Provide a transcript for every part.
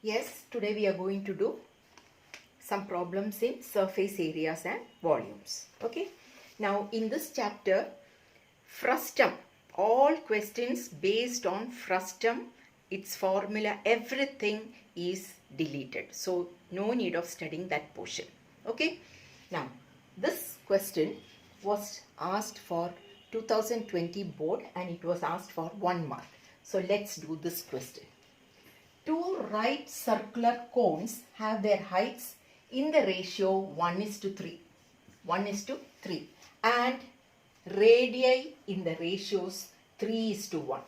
Yes, today we are going to do some problems in surface areas and volumes. Okay. Now in this chapter, frustum, all questions based on frustum, its formula, everything is deleted. So no need of studying that portion. Okay. Now this question was asked for 2020 board and it was asked for 1 mark. So let's do this question. Two right circular cones have their heights in the ratio 1:3. 1:3. And radii in the ratios 3:1.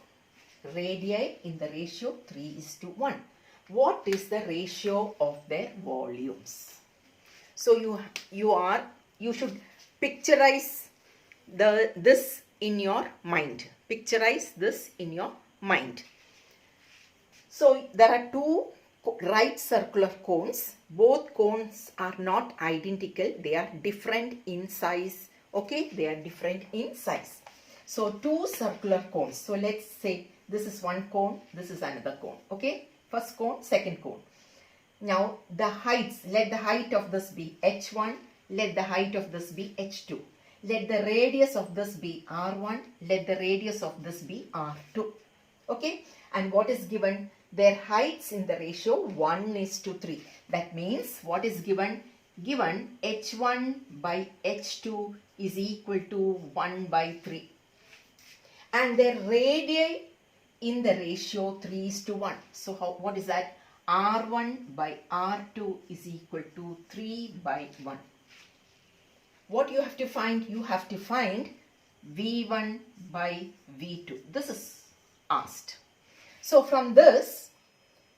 Radii in the ratio 3:1. What is the ratio of their volumes? So you should picturize this in your mind. Picturize this in your mind. So there are two right circular cones. Both cones are not identical. They are different in size. Okay, they are different in size. So two circular cones. So let's say this is one cone, this is another cone. Okay, first cone, second cone. Now the heights, let the height of this be h1, let the height of this be h2. Let the radius of this be r1, let the radius of this be r2. Okay, and what is given? Their heights in the ratio 1:3. That means what is given? Given h1 by h2 is equal to 1/3. And their radii in the ratio 3:1. So what is that? R1 by R2 is equal to 3/1. What you have to find? You have to find V1 by V2. This is asked. So from this,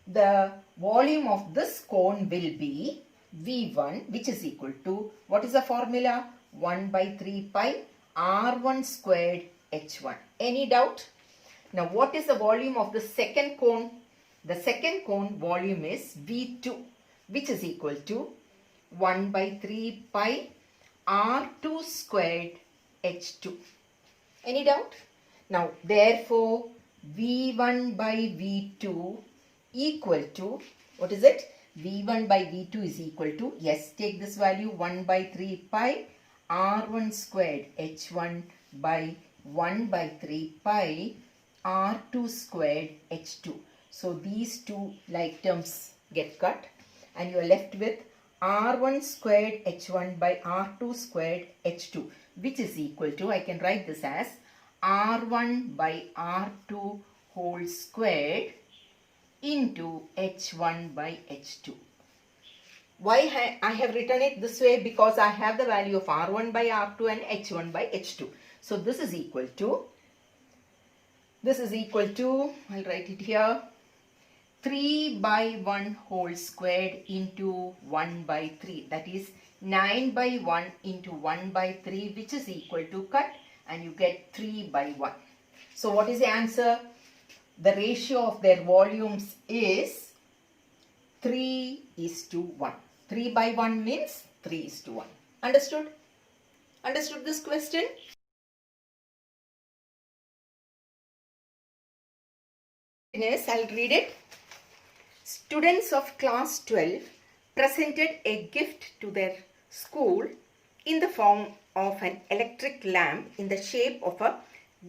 the volume of this cone will be V1, which is equal to, what is the formula? 1/3 pi R1 squared H1. Any doubt? Now what is the volume of the second cone? The second cone volume is V2, which is equal to 1/3 pi R2 squared H2. Any doubt? Now therefore V1 by V2 equal to, what is it? V1 by V2 is equal to, yes, take this value, 1/3 pi R1 squared H1 by 1/3 pi R2 squared H2. So these two like terms get cut and you are left with R1 squared H1 by R2 squared H2, which is equal to, I can write this as R1 by R2 whole squared into H1 by H2. Why I have written it this way? Because I have the value of R1 by R2 and H1 by H2. So this is equal to, I'll write it here, 3/1 whole squared into 1/3. That is 9/1 into 1/3, which is equal to, cut, and you get 3/1. So what is the answer? The ratio of their volumes is 3:1. 3/1 means 3:1. Understood? Understood this question? Yes, I'll read it. Students of class 12 presented a gift to their school in the form of an electric lamp in the shape of a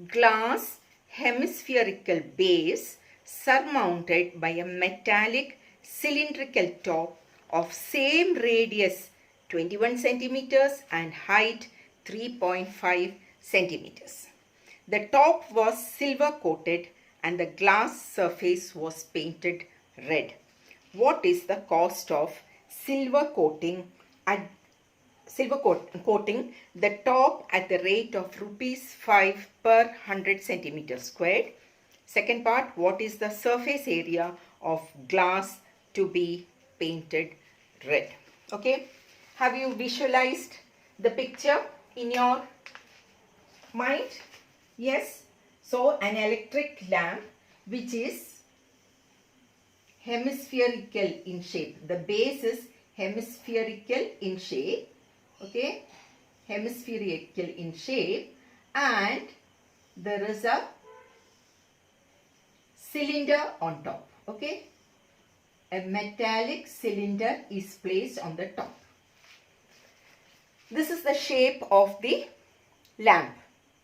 glass hemispherical base surmounted by a metallic cylindrical top of same radius 21 centimeters and height 3.5 centimeters. The top was silver coated and the glass surface was painted red. What is the cost of silver coating the top at the rate of ₹5 per 100 centimeters squared? Second part, what is the surface area of glass to be painted red? Okay, have you visualized the picture in your mind? Yes. So an electric lamp which is hemispherical in shape. The base is hemispherical in shape. Okay, hemispherical in shape, and there is a cylinder on top. Okay, a metallic cylinder is placed on the top. This is the shape of the lamp.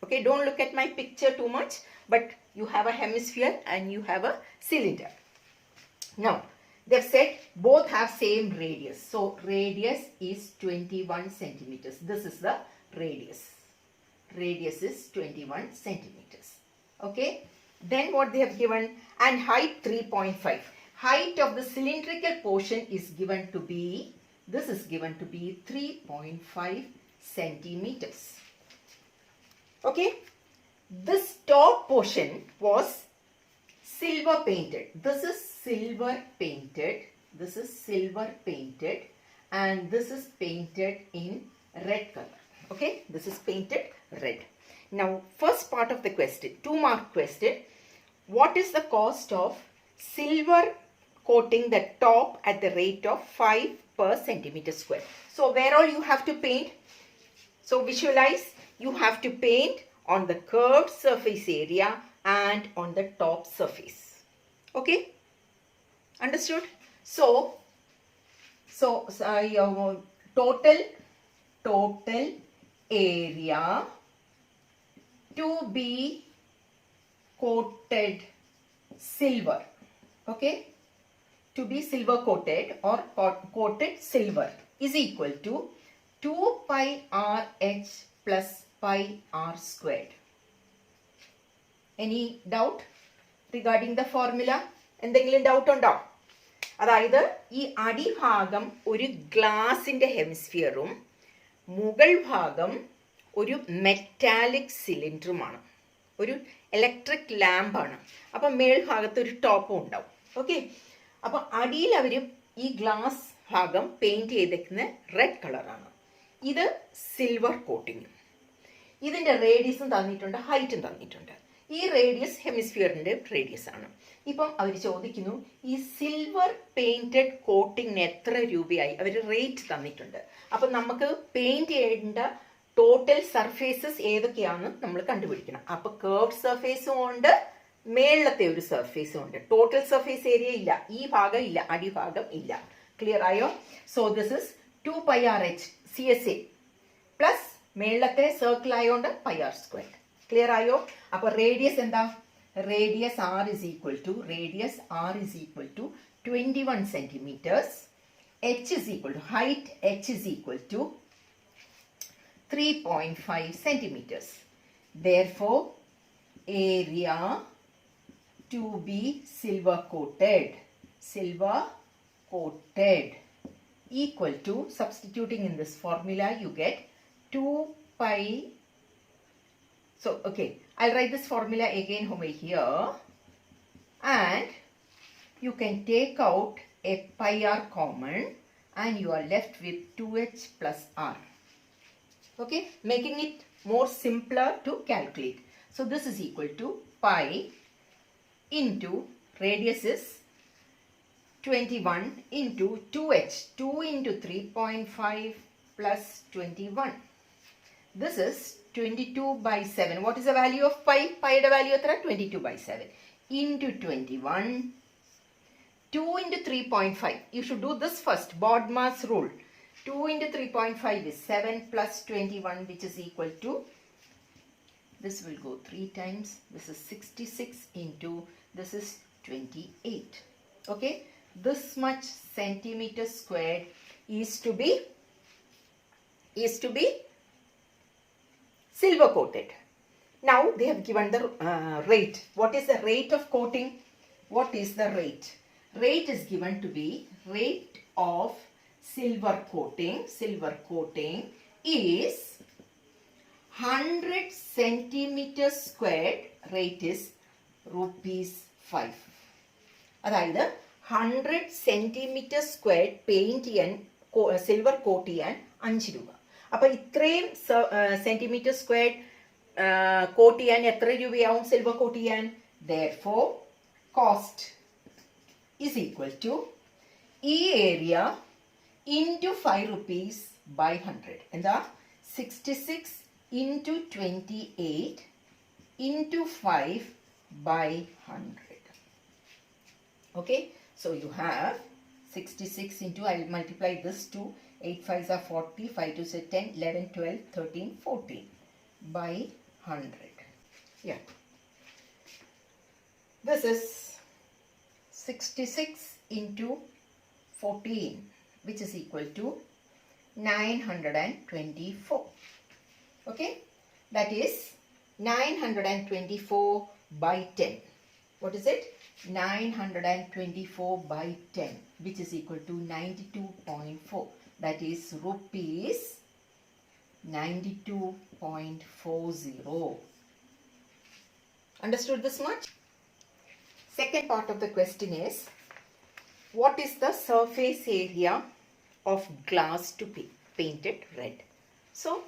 Okay, don't look at my picture too much, but you have a hemisphere and you have a cylinder. Now, they've said both have same radius. So, radius is 21 centimeters. This is the radius. Radius is 21 centimeters. Okay. Then what they have given, and height 3.5. Height of the cylindrical portion is given to be, this is given to be 3.5 centimeters. Okay. This top portion was silver painted. This is silver painted. This is silver painted. And this is painted in red color. Okay. This is painted red. Now, first part of the question, 2-mark question. What is the cost of silver coating the top at the rate of 5 per centimeter square? So, where all you have to paint? So, visualize, you have to paint on the curved surface area and on the top surface. Okay? Understood? So your total area to be coated silver, okay, to be silver coated or coated silver is equal to 2 pi RH plus pi R squared. Any doubt regarding the formula? എന്തെങ്കിലും doubt ഉണ്ടോ? അതായത് ഈ അടിഭാഗം ഒരു ഗ്ലാസിന്റെ ഹെമിസ്ഫിയറും മുകൾ ഭാഗം ഒരു മെറ്റാലിക് സിലിണ്ടറുമാണ്, ഒരു ഇലക്ട്രിക് ലാമ്പാണ്. അപ്പം മേൽഭാഗത്ത് ഒരു ടോപ്പും ഉണ്ടാവും. ഓക്കെ, അപ്പം അടിയിൽ അവർ ഈ ഗ്ലാസ് ഭാഗം പെയിന്റ് ചെയ്തേക്കുന്ന റെഡ് കളറാണ്. ഇത് സിൽവർ കോട്ടിങ്ങും. ഇതിൻ്റെ റേഡിയസും തന്നിട്ടുണ്ട്, ഹൈറ്റും തന്നിട്ടുണ്ട്. ഈ റേഡിയസ് ഹെമിസ്ഫിയറിൻ്റെ റേഡിയസ് ആണ്. ഇപ്പം അവർ ചോദിക്കുന്നു ഈ സിൽവർ പെയിന്റഡ് കോട്ടിങ്ങിന് എത്ര രൂപയായി, അവർ റേറ്റ് തന്നിട്ടുണ്ട്. അപ്പം നമുക്ക് പെയിന്റ് ചെയ്യേണ്ട ടോട്ടൽ സർഫേസസ് ഏതൊക്കെയാണെന്ന് നമ്മൾ കണ്ടുപിടിക്കണം. അപ്പം കേർവ്ഡ് സർഫേസും ഉണ്ട്, മേളത്തെ ഒരു സർഫേസും ഉണ്ട്. ടോട്ടൽ സർഫേസ് ഏരിയ ഇല്ല, ഈ ഭാഗം ഇല്ല, അടിഭാഗം ഇല്ല. ക്ലിയർ ആയോ? So this is 2 pi RH CSA plus മേളത്തെ സർക്കിൾ ആയോണ്ട് പൈ ആർ സ്ക്വയർ. ക്ലിയർ ആയോ? അപ്പൊ റേഡിയസ് എന്താ? Radius R is equal to 21 centimeters. H is equal to height. H is equal to 3.5 centimeters. Therefore, area to be silver coated equal to, substituting in this formula, you get 2 pi. So, okay, I'll write this formula again over here, and you can take out a pi r common and you are left with 2h plus r. Okay, making it more simpler to calculate. So, this is equal to pi into radius is 21 into 2h, 2 into 3.5 plus 21. This is 22 by 7. What is the value of pi? Pi the value is 22 by 7 into 21. 2 into 3.5. You should do this first. Bodmer's rule. 2 into 3.5 is 7 plus 21, which is equal to, this will go 3 times. This is 66 into, this is 28. Okay. This much centimeter squared is to be silver coated. Now they have given the rate. What is the rate of coating? What is the rate? Rate is given to be rate of silver coating. Silver coating is 100 centimeters squared. Rate is rupees 5. അതായത് 100 centimeter squared paint ചെയ്യാൻ, silver coat ചെയ്യാൻ 5 രൂപ. അപ്പൊ ഇത്രയും centimetre squared coat ചെയ്യാൻ എത്ര രൂപയാവും silver coat ചെയ്യാൻ? Therefore, cost is equal to ഈ ഏരിയ into 5 rupees by 100. എന്താ? 66 into 28 into 5 by 100. Okay, so you have 66 into, I will multiply this 2. 8 5s are 40, 5 2s are 10, 11, 12, 13, 14 by 100. Yeah. This is 66 into 14, which is equal to 924. Okay, that is 924 by 10. What is it? 924 by 10, which is equal to 92.4. That is rupees 92.40. Understood this much? Second part of the question is, what is the surface area of glass to be painted red? So,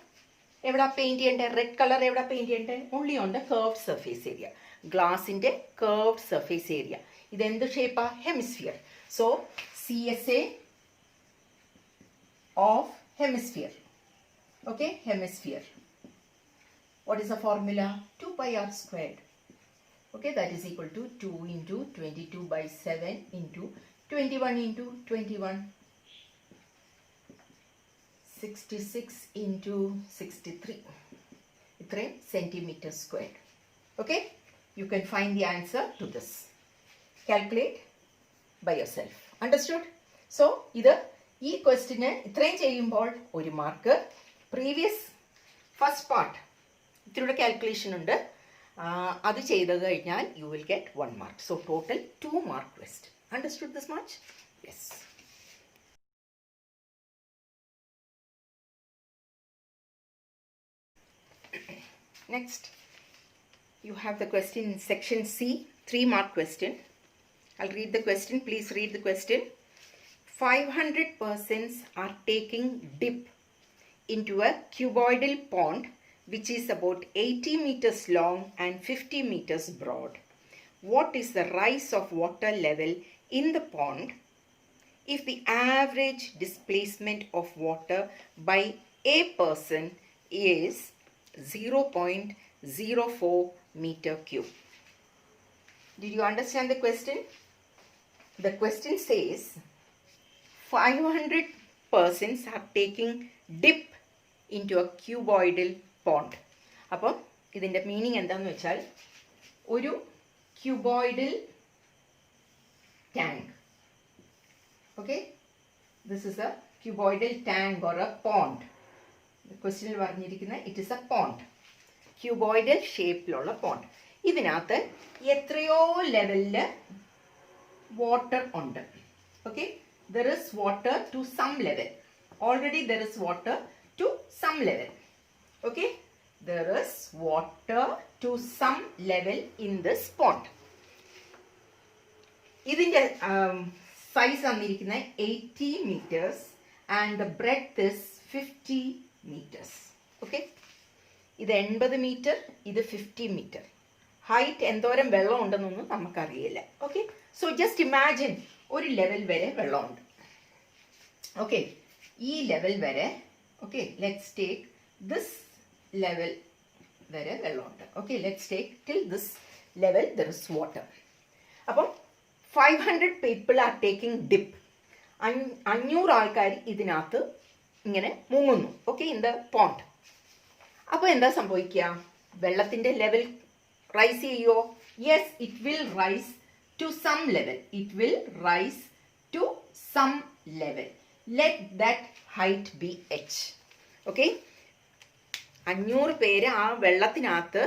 evada paint cheyande red color evada paint cheyande? Only on the curved surface area. Glass in the curved surface area. This is the shape of hemisphere. So, CSA of hemisphere. Okay, hemisphere. What is the formula? 2 pi r squared. Okay, that is equal to 2 into 22 by 7 into 21 into 21. 66 into 63. 3 centimeters squared. Okay, you can find the answer to this. Calculate by yourself. Understood? So, this question is 1 mark. Previous first part, calculation under. You will get 1 mark. So, total 2 mark question. Understood this much? Yes. Next, you have the question in section C, 3 mark question. I'll read the question. Please read the question. 500 persons are taking dip into a cuboidal pond which is about 80 meters long and 50 meters broad. What is the rise of water level in the pond if the average displacement of water by a person is 0.04 meter cube? Did you understand the question? The question says 500 persons are taking dip into a cuboidal pond. Now, this meaning is a cuboidal tank. Okay, this is a cuboidal tank or a pond. The question is, it is a pond. Cuboidal shape pond. This is a level water under. Okay, there is water to some level. Already there is water to some level. Okay, there is water to some level in this pond. This size is 80 meters and the breadth is 50 meters. Okay, this is 80 meter, this is 50 meter. Height endoram vellam undennu namakku ariyilla. Okay, so just imagine one level vare vellam undu. Okay, this level vare. Okay, let's take this level vare vellam undu. Okay, let's take till this level there is water. Appo 500 people are taking dip. 500 ആൾക്കാർ ഇതിനകത്ത് ഇങ്ങനെ മുങ്ങുന്നു. Okay, in the pond. അപ്പോൾ എന്താ സംഭവിക്കുക? വെള്ളത്തിന്റെ level rice ചെയ്യോ? Yes, it will rise to some level. It will rise to some level. Let that height be h. Okay, 500 പേര് ആ വെള്ളത്തിനകത്ത്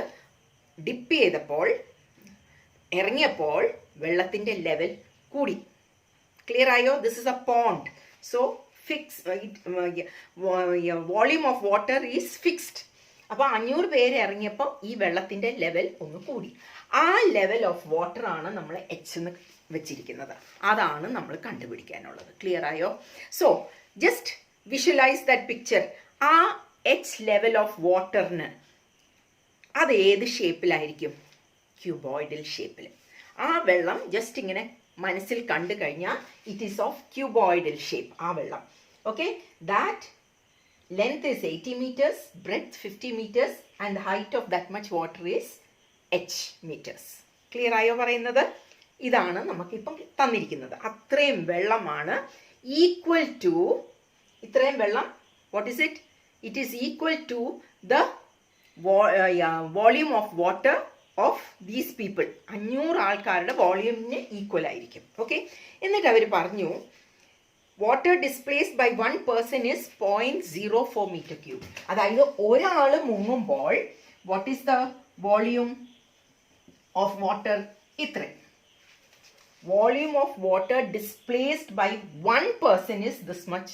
ഡിപ്പ് ചെയ്തപ്പോൾ ഇറങ്ങിയപ്പോൾ വെള്ളത്തിന്റെ ലെവൽ കൂടി. ക്ലിയർ ആയോ? This is A pond. So volume of water is fixed. അപ്പോൾ 500 പേര് ഇറങ്ങിയപ്പോൾ ഈ വെള്ളത്തിന്റെ ലെവൽ ഒന്ന് കൂടി. ആ ലെവൽ ഓഫ് വാട്ടർ ആണ് നമ്മൾ എച്ച് എന്ന് വെച്ചിരിക്കുന്നത്. അതാണ് നമ്മൾ കണ്ടുപിടിക്കാനുള്ളത്. ക്ലിയർ ആയോ? So just visualise that picture. ആ എച്ച് ലെവൽ ഓഫ് വാട്ടറിന് അത് ഏത് ഷേപ്പിലായിരിക്കും? ക്യൂബോയിഡൽ ഷേപ്പിൽ. ആ വെള്ളം ജസ്റ്റ് ഇങ്ങനെ മനസ്സിൽ കണ്ടു കഴിഞ്ഞാൽ it is of cuboidal shape. ആ വെള്ളം. Okay, that length is 80 meters, breadth 50 meters and the height of that much water is h meters. Clear ആയോ പറയുന്നത്? ഇതാണ് നമുക്കിപ്പം തന്നിരിക്കുന്നത്. അത്രയും വെള്ളമാണ് ഈക്വൽ ടു, ഇത്രയും വെള്ളം, what is it? It is equal to the volume of water of these people. 500 ആൾക്കാരുടെ വോളിയൂമിന് ഈക്വൽ ആയിരിക്കും. ഓക്കെ, എന്നിട്ട് അവർ പറഞ്ഞു water displaced by 1 person is 0.04 meter cube. അതായത് ഒരാൾ മുങ്ങുമ്പോൾ what is the volume of water? ഇത്രയും. Volume of water displaced by 1 person is this much.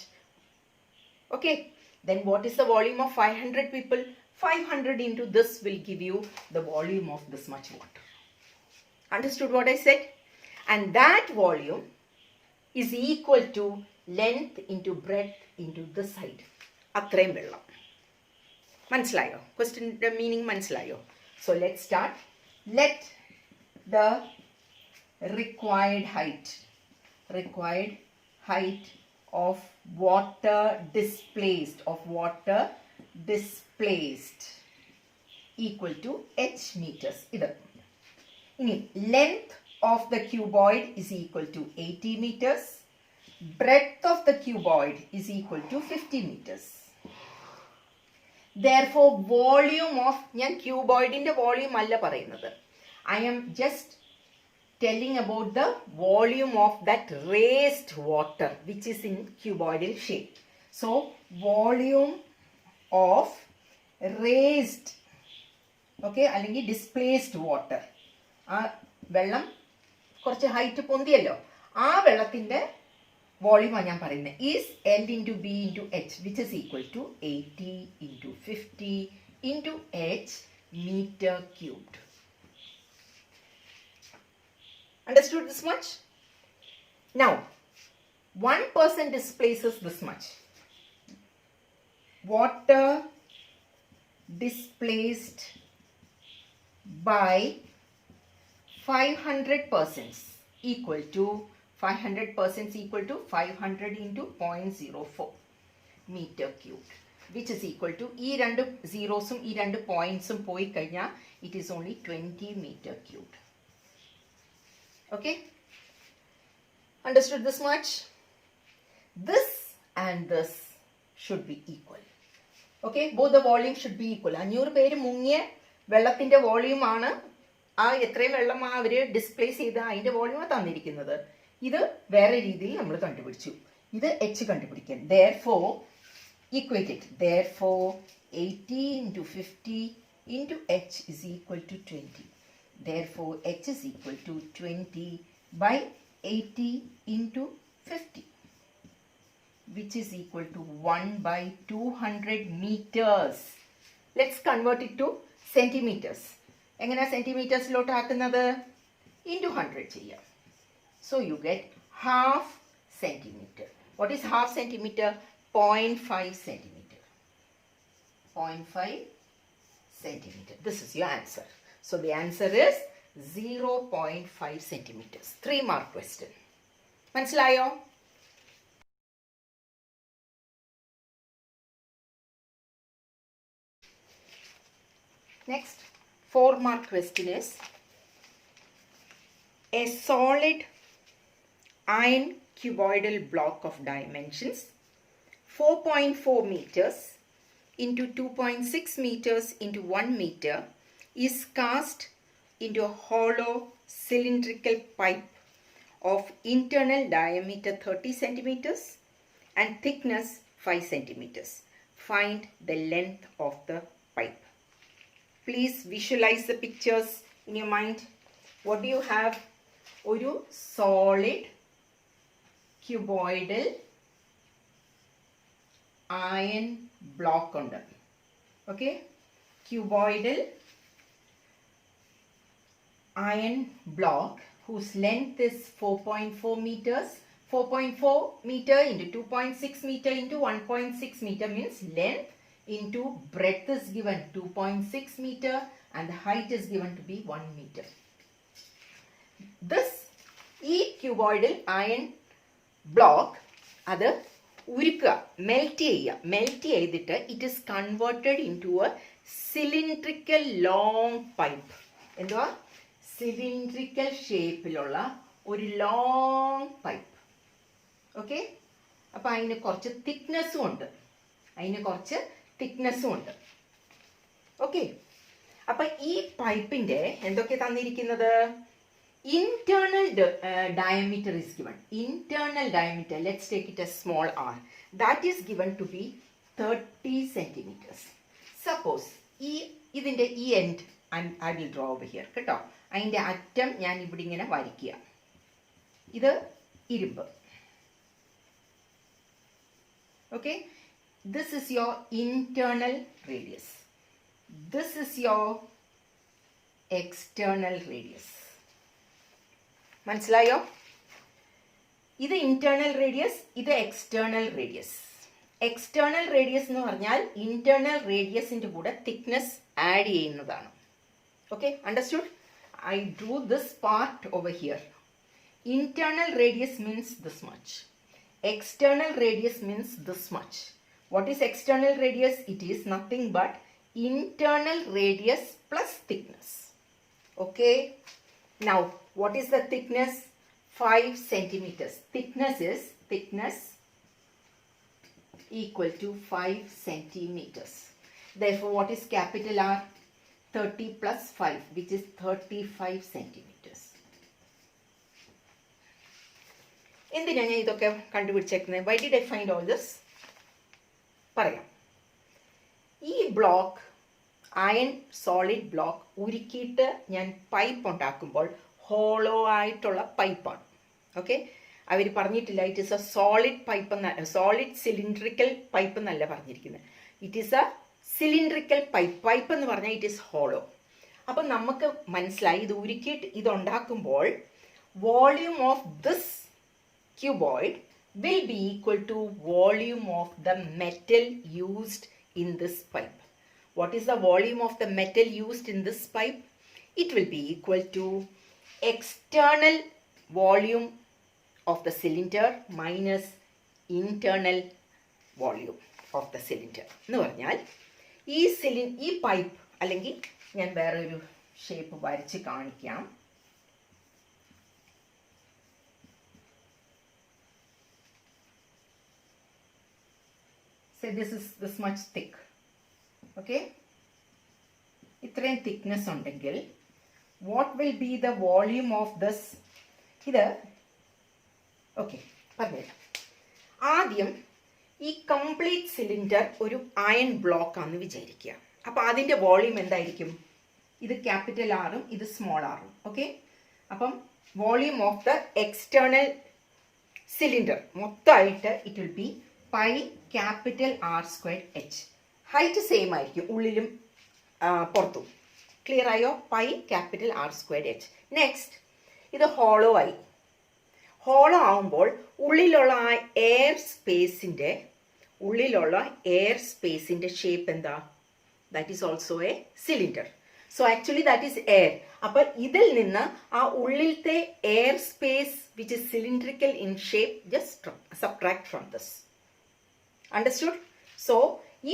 Okay, then what is the volume of 500 people? 500 into this will give you the volume of this much water. Understood what I said? And that volume is equal to length into breadth into this side. അത്രയും വെള്ളം. മനസ്സിലായോ? ക്വസ്റ്റ്യൻ്റെ meaning മനസ്സിലായോ? So let's start. Let the required height of water displaced equal to h meters. ഇത് ഇനി length of the cuboid is equal to 80 meters. Breadth of the cuboid is equal to 50 meters. Therefore volume of, ഞാൻ ക്യൂബോയിഡിന്റെ volume അല്ല പറയുന്നത്, I am just telling about the volume of that raised water which is in cuboidal shape. So volume of raised, okay, അല്ലെങ്കിൽ displaced water, ആ വെള്ളം കുറച്ച് height പൊന്തിയല്ലോ, ആ വെള്ളത്തിന്റെ വോളിയൂമാണ് ഞാൻ പറയുന്നത്, is L into B into H which is equal to 80 into 50 into H meter cubed. Understood this much? Now 1 person displaces this much. Water displaced by 500 persons equal to 500 persons equal to 500 into 0.04 meter cubed, which is equal to, ഈ രണ്ട് സീറോസും ഈ രണ്ട് പോയിന്റ്സും പോയി കഴിഞ്ഞാൽ it is only 20 meter cubed. Okay, understood this much? This and this should be equal. Okay, both the volume should be equal. 500 പേര് മുങ്ങിയ വെള്ളത്തിന്റെ volume ആണ്, ആ എത്രയും വെള്ളമാണ് അവർ ഡിസ്പ്ലേസ് ചെയ്ത് അതിന്റെ വോളിയൂമാണ് തന്നിരിക്കുന്നത്. ഇത് വേറെ രീതിയിൽ നമ്മൾ കണ്ടുപിടിച്ചു. ഇത് എച്ച് കണ്ടുപിടിക്കാൻ. Therefore equate it. Therefore 80 into 50 into h is equal to 20. Therefore h is equal to 20 by 80 into 50, which is equal to 1 by 200 meters. Let's convert it to centimeters. എങ്ങനെ സെന്റിമീറ്റേഴ്സിലോട്ട് ആക്കുന്നത്? into 100 ചെയ്യാം. So you get half centimeter. What is half centimeter? 0.5 centimeter. 0.5 centimeter. This is your answer. So the answer is 0.5 centimeters. 3 mark question. മനസ്സിലായോ? Next 4 mark question is, a solid iron cuboidal block of dimensions 4.4 meters into 2.6 meters into 1 meter is cast into a hollow cylindrical pipe of internal diameter 30 centimeters and thickness 5 centimeters. Find the length of the pipe. Please visualize the pictures in your mind. What do you have? ഒരു solid cuboidal iron block ഉണ്ട്. Okay, cuboidal iron block whose length is 4.4 meters. 4.4 meter into 2.6 meter into 1.6 meter means length into breadth is given 2.6 meter and the height is given to be 1 meter. This ഈ cuboidal iron block അത് ഉരുക്കുക, melt ചെയ്തിട്ട് it is converted into a cylindrical long pipe. എന്തുവാ? Cylindrical ഷേപ്പിലുള്ള ഒരു long pipe. Okay, അപ്പം അതിന് കുറച്ച് തിക്നെസ്സും ഉണ്ട്. ഓക്കെ, അപ്പം ഈ പൈപ്പിൻ്റെ എന്തൊക്കെ തന്നിരിക്കുന്നത്? Internal diameter is given. Internal diameter, let's take it as small r. That is given to be 30 centimeters. Suppose ഇതിൻ്റെ ഈ end I will draw over here. കേട്ടോ, അതിൻ്റെ അറ്റം ഞാൻ ഇവിടെ ഇങ്ങനെ വരയ്ക്കുക. ഇത് ഇരുമ്പ്. Okay, this is your internal radius. This is your external radius. മനസ്സിലായോ? ഇത് ഇന്റേണൽ റേഡിയസ്, ഇത് എക്സ്റ്റേണൽ റേഡിയസ്. എക്സ്റ്റേണൽ റേഡിയസ് എന്ന് പറഞ്ഞാൽ ഇന്റേണൽ റേഡിയസിന്റെ കൂടെ തിക്നെസ് ആഡ് ചെയ്യുന്നതാണ്. Okay, understood? I Drew this part over here. Internal radius means this much. External radius means this much. What is external radius? It is nothing but internal radius plus thickness. Okay. Now, what is the thickness? 5 centimeters. Thickness equal to 5 centimeters. Therefore, what is capital R? 30 plus 5, which is 35 centimeters. എന്തിനാണ് ഞാൻ ഇതൊക്കെ കണ്ടുപിടിച്ചേക്കുന്നത്? Why did I find all this? പറയാം. ഈ block, iron solid block ഉരുക്കിയിട്ട് ഞാൻ pipe ഉണ്ടാക്കുമ്പോൾ hollow ആയിട്ടുള്ള പൈപ്പാണ്. ഓക്കെ, അവർ പറഞ്ഞിട്ടില്ല it is a solid pipe എന്ന, സോളിഡ് സിലിണ്ട്രിക്കൽ പൈപ്പ് എന്നല്ല പറഞ്ഞിരിക്കുന്നത്. It is a cylindrical pipe. Pipe എന്ന് പറഞ്ഞാൽ ഇറ്റ് ഈസ് ഹോളോ. അപ്പം നമുക്ക് മനസ്സിലായി ഇത് ഉരുക്കിയിട്ട് ഇതുണ്ടാക്കുമ്പോൾ volume of this cuboid will be equal to volume of the metal used in this pipe. What is the volume of the metal used in this pipe? It will be equal to external volume of the cylinder minus internal volume of the cylinder. എന്ന് പറഞ്ഞാൽ ഈ pipe, അല്ലെങ്കിൽ ഞാൻ വേറൊരു shape വരച്ച് കാണിക്കാം. Say this is this much thick. Okay, ഇത്രയും thickness ഉണ്ടെങ്കിൽ what will be the volume of this? ഇത് ഓക്കെ പറഞ്ഞുതരാം. ആദ്യം ഈ കംപ്ലീറ്റ് സിലിണ്ടർ ഒരു അയൺ ബ്ലോക്ക് ആണെന്ന് വിചാരിക്കുക. അപ്പം അതിൻ്റെ വോളിയം എന്തായിരിക്കും? ഇത് ക്യാപിറ്റൽ ആറും ഇത് സ്മോൾ ആറും. ഓക്കെ, അപ്പം volume of the external cylinder മൊത്തമായിട്ട് it will be pi capital R squared H. Height same ആയിരിക്കും ഉള്ളിലും പുറത്തും. ക്ലിയർ ആയോ? Pi capital R squared H. Next, ഇത് ഹോളോ ആയി. ഹോളോ ആവുമ്പോൾ ഉള്ളിലുള്ള ആ എയർ സ്പേസിൻ്റെ ഷേപ്പ് എന്താ? That is also a cylinder. So actually that is air. അപ്പം ഇതിൽ നിന്ന് ആ ഉള്ളിലത്തെ air space which is cylindrical in shape just subtract from this. Understood? So,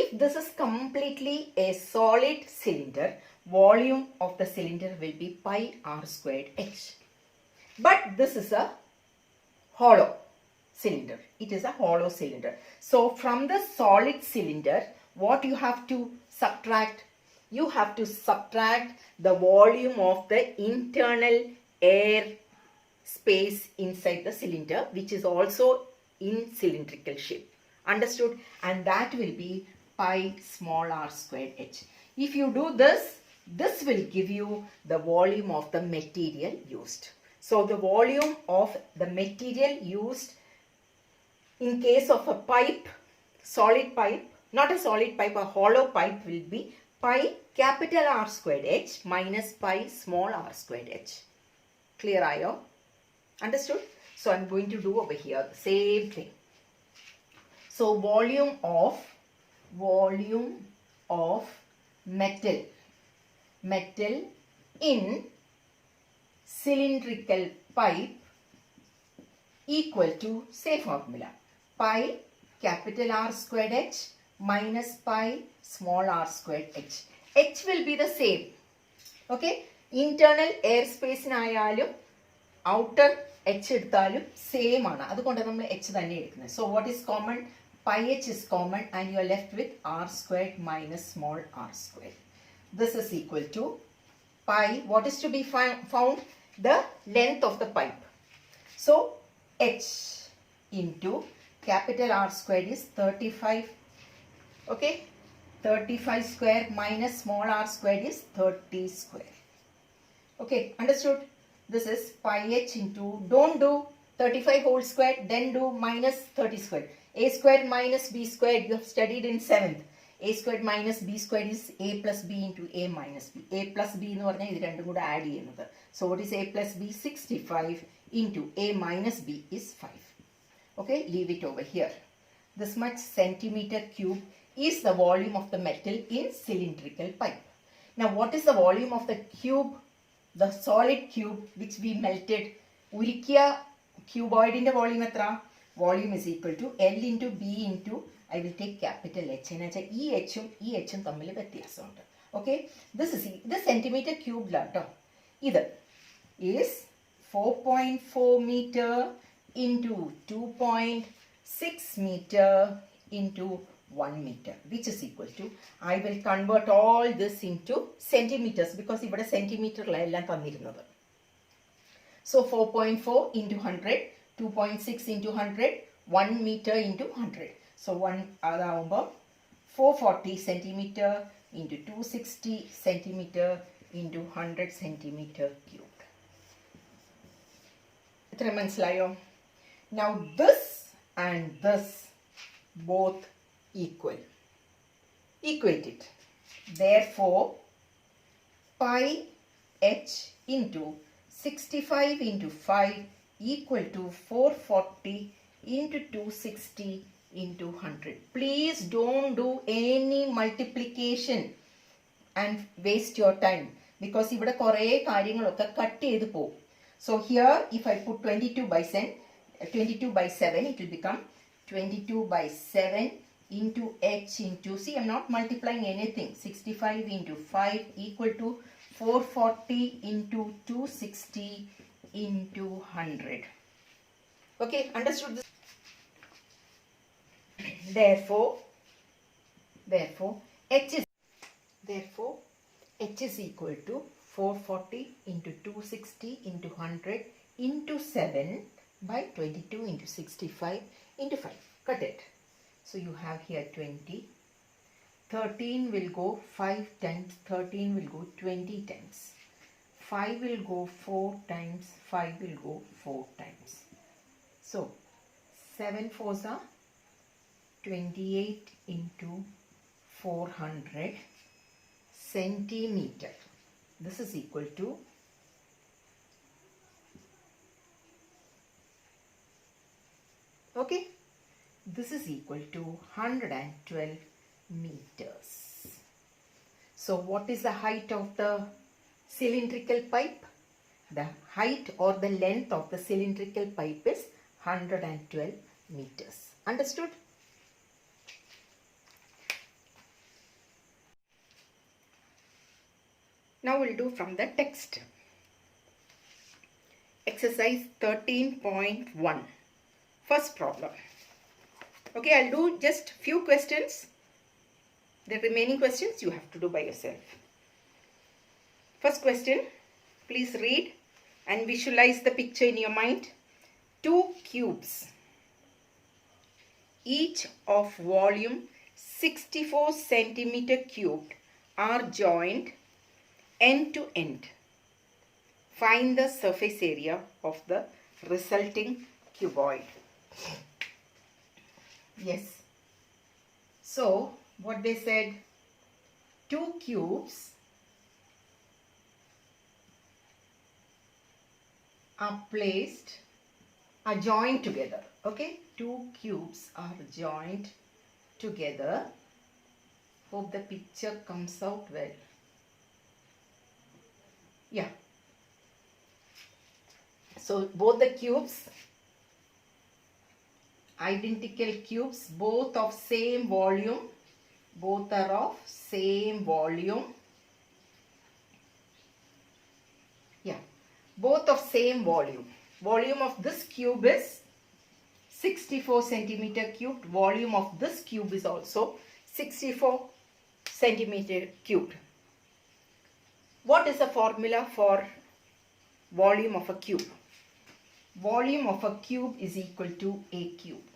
if this is completely a solid cylinder, volume of the cylinder will be pi r squared h. But this is a hollow cylinder. It is a hollow cylinder. So, from the solid cylinder, what you have to subtract? You have to subtract the volume of the internal air space inside the cylinder, which is also in cylindrical shape. Understood? And that will be pi small r squared h. If you do this, this will give you the volume of the material used. So the volume of the material used in case of a pipe, solid pipe, not a solid pipe, a hollow pipe will be pi capital R squared h minus pi small r squared h. Clear ayo? Understood? So I'm going to do over here the same thing. So volume of metal in cylindrical pipe equal to, say formula, pi capital R squared h minus pi small r squared h. H will be the same. Okay, Internal airspace-നായാലും outer h എടുത്താലും same ആണ്. അതുകൊണ്ട് നമ്മൾ h തന്നെ എടുക്കുന്നത്. So what is common? Pi h is common and you are left with r squared minus small r squared. This is equal to pi. What is to be found? The length of the pipe. So h into capital R squared is 35. Okay, 35 square minus small r squared is 30 square. Okay, understood? This is pi h into, don't do 35 whole square, then do minus 30 square. A squared minus b squared you have studied in 7th. A squared minus b squared is a plus b into a minus b. A plus b എന്ന് പറഞ്ഞാൽ ഇത് രണ്ടും കൂടെ add ചെയ്യുന്നത്. So what is a plus b? 65 into a minus b is 5. Okay, leave it over here. This much centimeter cube is the volume of the metal in cylindrical pipe. Now what is the volume of the cube? The solid cube which we melted. ഉരുക്കിയ ക്യൂബോയിഡിന്റെ volume എത്ര? Volume is equal to L into B into, I will take capital H. എന്ന് വെച്ചാൽ ഈ എച്ചും ഈ എച്ചും തമ്മിൽ വ്യത്യാസമുണ്ട്. Okay, ഇത് സെന്റിമീറ്റർ ക്യൂബിലാട്ടോ. ഇത് is 4.4 meter into 2.6 meter into 1 meter, which is equal to, I will convert all this into centimeters because ഇവിടെ സെന്റിമീറ്ററിലെല്ലാം തന്നിരുന്നത്. So 4.4 into 100, 2.6 into 100, 1 meter into 100. So 1 അതാവുമ്പോൾ 440 centimeter into 260 centimeter into 100 centimeter cubed. എത്ര മനസ്സിലായോ? Now this and this both equal. Equate it. Therefore, pi h into 65 into 5 equal to 440 into 260 into 100. Please don't do any multiplication and waste your time because ഇവിടെ കുറേ കാര്യങ്ങളൊക്കെ cut ചെയ്ത് പോകും. So here if I put 22 by 7 it will become 22 by 7 into h into, see I'm not multiplying anything, 65 into 5 equal to 440 into 260 into 100. Okay, understood this? Therefore h is equal to 440 into 260 into 100 into 7 by 22 into 65 into 5. Cut it. So you have here 20. 13 will go 5 times, 13 will go 20 times. 5 will go 4 times, 5 will go 4 times. So 7 4s are 28 into 400 centimeter. This is equal to, okay, this is equal to 112 meters. So what is the height of the cylindrical pipe? The height or the length of the cylindrical pipe is 112 meters. Understood? Now we'll do from the text. Exercise 13.1. First problem. Okay, I'll do just few questions. The remaining questions you have to do by yourself. First question, please read and visualize the picture in your mind. 2 cubes, each of volume 64 centimeter cubed, are joined end to end. Find the surface area of the resulting cuboid. Yes. So, what they said, 2 cubes are joined together. Okay, 2 cubes are joined together. Hope the picture comes out well. Yeah. So both the cubes, identical cubes, both of same volume, both are of same volume. both of same volume. Volume of this cube is 64 centimeter cubed. Volume of this cube is also 64 centimeter cubed. What is the formula for volume of a cube? Volume of a cube is equal to A cube.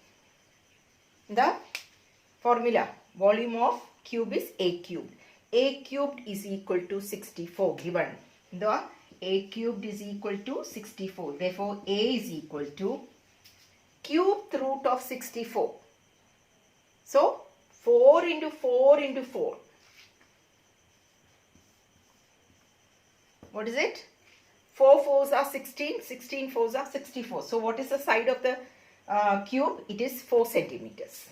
The formula, volume of cube is A cubed. A cubed is equal to 64 given. The A cubed is equal to 64. Therefore, A is equal to cubed root of 64. So, 4 into 4 into 4. What is it? 4 4s are 16, 16 4s are 64. So, what is the side of the cube? It is 4 centimeters.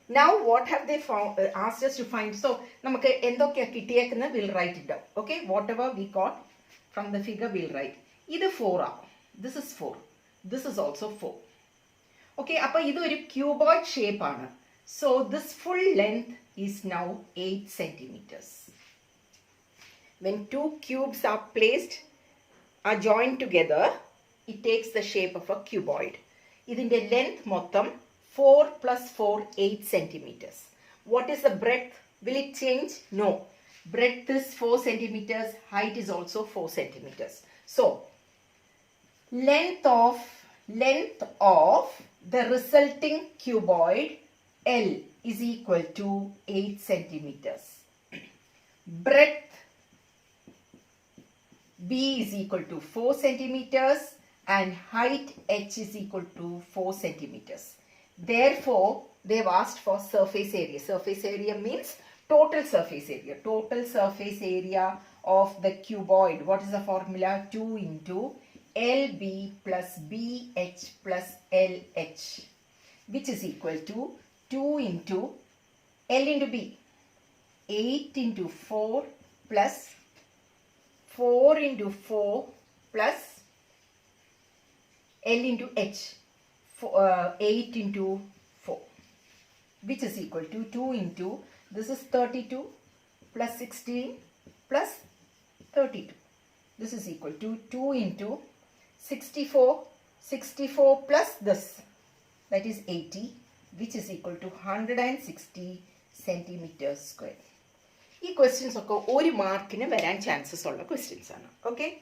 Now, what have they found, asked us to find? So, we'll write it down. Okay, whatever we got from the figure, we'll write. This is 4. This is 4. This is also 4. Okay, this is a cuboid shape. So, this full length is now 8 centimeters. When two cubes are joined together, it takes the shape of a cuboid. In the length mottam 4 plus 4, 8 centimeters. What is the breadth? Will it change? No. Breadth is 4 centimeters. Height is also 4 centimeters. So, length of the resulting cuboid L is equal to 8 centimeters. Breadth B is equal to 4 centimeters and height H is equal to 4 centimeters. Therefore, they have asked for surface area. Surface area means total surface area. Total surface area of the cuboid. What is the formula? 2 into LB plus BH plus LH, which is equal to 2 into L into B. 8 into 4 plus 4 into 4 plus L into H. 8 into 4, which is equal to 2 into, this is 32 plus 16 plus 32. This is equal to 2 into 64 plus this, that is 80, which is equal to 160 centimeters square. These questions are one mark in a chances of questions. Okay?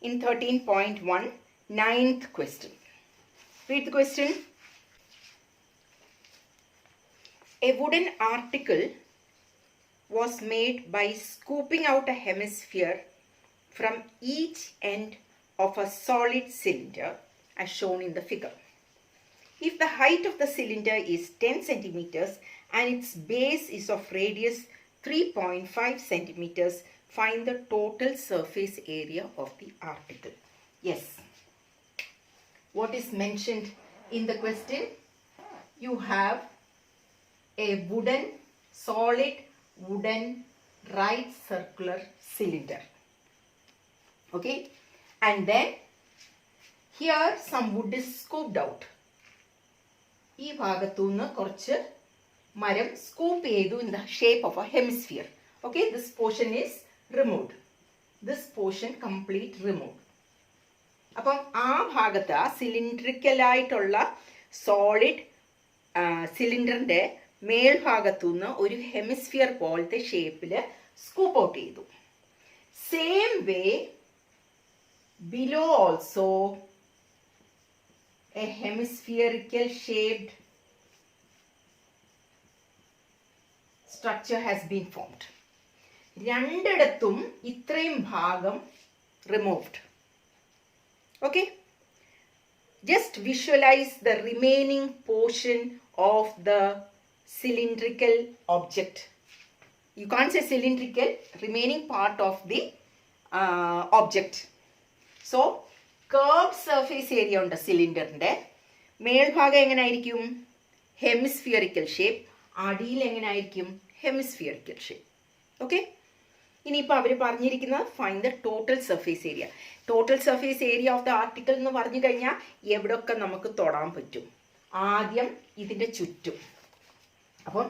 In 13.1, 9th question. Read the question. A wooden article was made by scooping out a hemisphere from each end of a solid cylinder as shown in the figure. If the height of the cylinder is 10 centimeters and its base is of radius 3.5 centimeters, find the total surface area of the article. Yes. What is mentioned in the question? You have a solid wooden right circular cylinder. Okay? And then here some wood is scooped out. Ee bhagathunnu korchu maram scoop chedu in the shape of a hemisphere. Okay? This portion is removed. This portion complete removed. അപ്പം ആ ഭാഗത്ത് ആ സിലിണ്ടറിക്കലായിട്ടുള്ള solid സിലിണ്ടറിൻ്റെ മേൽഭാഗത്തുനിന്ന് ഒരു hemisphere പോലത്തെ ഷേപ്പിൽ scoop out ചെയ്തു. Same way below also a hemispherical shaped structure has been formed. രണ്ടിടത്തും ഇത്രയും ഭാഗം removed. Okay, just visualize the remaining portion of the cylindrical object. You can't say cylindrical, remaining part of the object. So, curved surface area on the cylinder. മേൽഭാഗം എങ്ങനെയായിരിക്കും? ഹെമിസ്ഫിയറിക്കൽ shape. അടിയിൽ എങ്ങനെയായിരിക്കും? ഹെമിസ്ഫിയറിക്കൽ shape. Okay, ഇനിയിപ്പോൾ അവർ പറഞ്ഞിരിക്കുന്നത് find the total surface area. Total surface area of the article എന്ന് പറഞ്ഞു കഴിഞ്ഞാൽ എവിടെയൊക്കെ നമുക്ക് തൊടാൻ പറ്റും? ആദ്യം ഇതിൻ്റെ ചുറ്റും. അപ്പം